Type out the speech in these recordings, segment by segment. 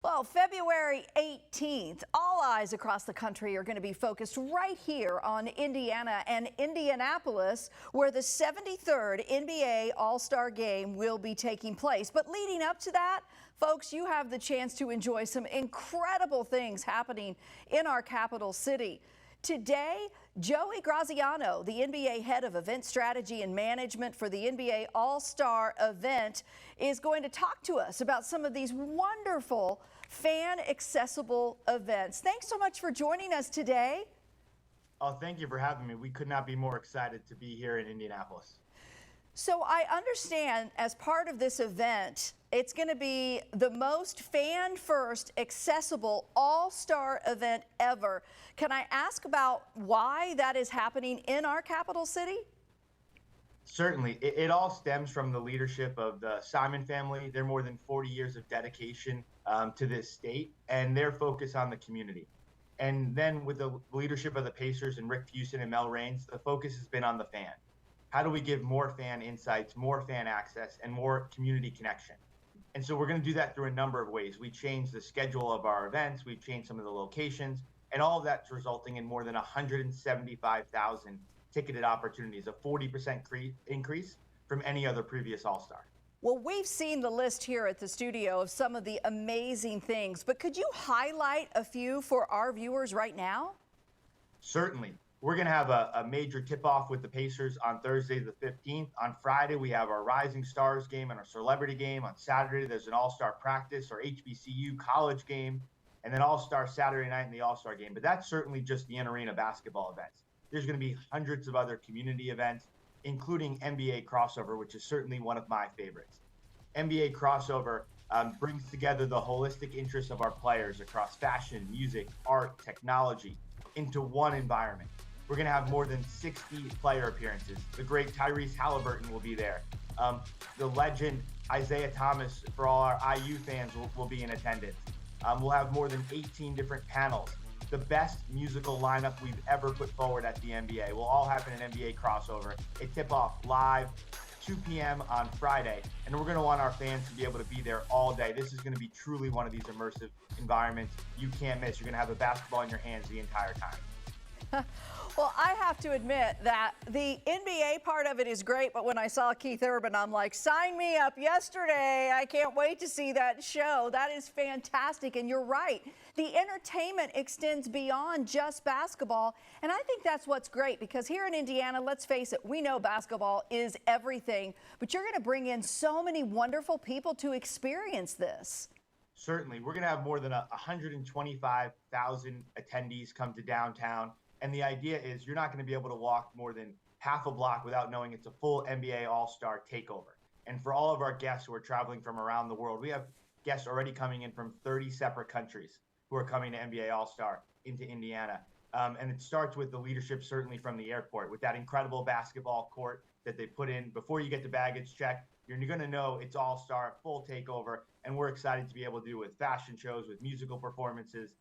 Well, February 18th, all eyes across the country are going to be focused right here on Indiana and Indianapolis, where the 73rd NBA All-Star Game will be taking place. But leading up to that, folks, you have the chance to enjoy some incredible things happening in our capital city. Today, Joey Graziano, the NBA head of event strategy and management for the NBA All-Star event, is going to talk to us about some of these wonderful fan-accessible events. Thanks so much for joining us today. Oh, thank you for having me. We could not be more excited to be here in Indianapolis. So I understand as part of this event, it's going to be the most fan-first accessible all-star event ever. Can I ask about why that is happening in our capital city? Certainly. It all stems from the leadership of the Simon family. They're more than 40 years of dedication to this state and their focus on the community. And then with the leadership of the Pacers and Rick Fuson and Mel Raines, the focus has been on the fan. How do we give more fan insights, more fan access, and more community connection? And so we're going to do that through a number of ways. We changed the schedule of our events. We've changed some of the locations, and all of that's resulting in more than 175,000 ticketed opportunities, a 40% increase from any other previous All-Star. Well, we've seen the list here at the studio of some of the amazing things, but could you highlight a few for our viewers right now? Certainly. We're going to have a major tip-off with the Pacers on Thursday the 15th. On Friday, we have our Rising Stars game and our Celebrity game. On Saturday, there's an All-Star practice or HBCU college game, and then All-Star Saturday night and the All-Star game. But that's certainly just the in-arena basketball events. There's going to be hundreds of other community events, including NBA Crossover, which is certainly one of my favorites. NBA Crossover brings together the holistic interests of our players across fashion, music, art, technology into one environment. We're going to have more than 60 player appearances. The great Tyrese Halliburton will be there. The legend Isaiah Thomas, for all our IU fans, will be in attendance. We'll have more than 18 different panels. The best musical lineup we've ever put forward at the NBA will all happen in NBA Crossover. It tip off live 2 p.m. on Friday, and we're going to want our fans to be able to be there all day. This is going to be truly one of these immersive environments you can't miss. You're going to have a basketball in your hands the entire time. Well, I have to admit that the NBA part of it is great, but when I saw Keith Urban, I'm like, sign me up yesterday. I can't wait to see that show. That is fantastic, and you're right. The entertainment extends beyond just basketball, and I think that's what's great because here in Indiana, let's face it, we know basketball is everything, but you're going to bring in so many wonderful people to experience this. Certainly. We're going to have more than 125,000 attendees come to downtown. And the idea is you're not going to be able to walk more than half a block without knowing it's a full NBA All-Star takeover. And for all of our guests who are traveling from around the world, we have guests already coming in from 30 separate countries who are coming to NBA All-Star into Indiana. And it starts with the leadership, certainly from the airport, with that incredible basketball court that they put in. Before you get the baggage check, you're going to know it's All-Star, full takeover. And we're excited to be able to do it with fashion shows, with musical performances,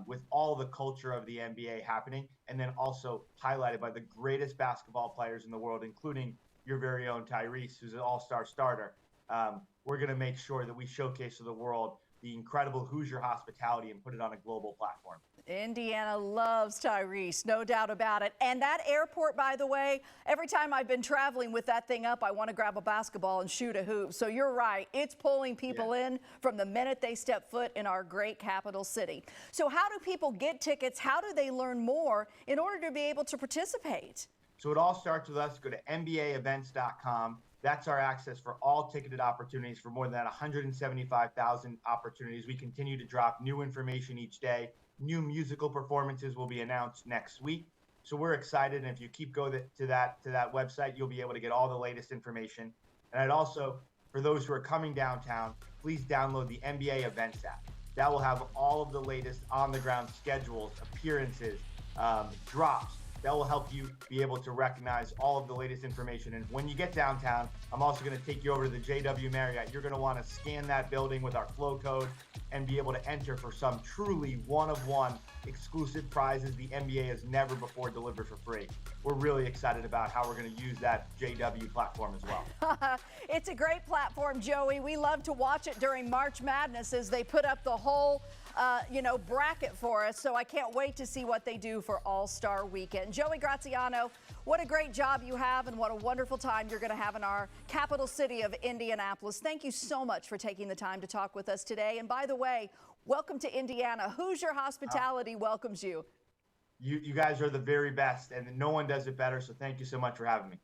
with all the culture of the NBA happening, and then also highlighted by the greatest basketball players in the world, including your very own Tyrese, who's an all-star starter. We're going to make sure that we showcase to the world the incredible Hoosier hospitality and put it on a global platform. Indiana loves Tyrese, no doubt about it. And that airport, by the way, every time I've been traveling with that thing up, I want to grab a basketball and shoot a hoop. So you're right. It's pulling people in from the minute they step foot in our great capital city. So how do people get tickets? How do they learn more in order to be able to participate? So it all starts with us. Go to NBAevents.com. That's our access for all ticketed opportunities for more than 175,000 opportunities. We continue to drop new information each day. New musical performances will be announced next week. So we're excited. And if you keep going to that website, you'll be able to get all the latest information. And I'd also, for those who are coming downtown, please download the NBA Events app. That will have all of the latest on-the-ground schedules, appearances, drops. That will help you be able to recognize all of the latest information. And when you get downtown, I'm also going to take you over to the JW Marriott. You're going to want to scan that building with our flow code and be able to enter for some truly one-of-one exclusive prizes the NBA has never before delivered for free. We're really excited about how we're going to use that JW platform as well. It's a great platform, Joey. We love to watch it during March Madness as they put up the whole bracket for us. So I can't wait to see what they do for All-Star Weekend. Joey Graziano, what a great job you have and what a wonderful time you're going to have in our capital city of Indianapolis. Thank you so much for taking the time to talk with us today. And by the way, welcome to Indiana. Hoosier Hospitality welcomes you. You guys are the very best, and no one does it better, so thank you so much for having me.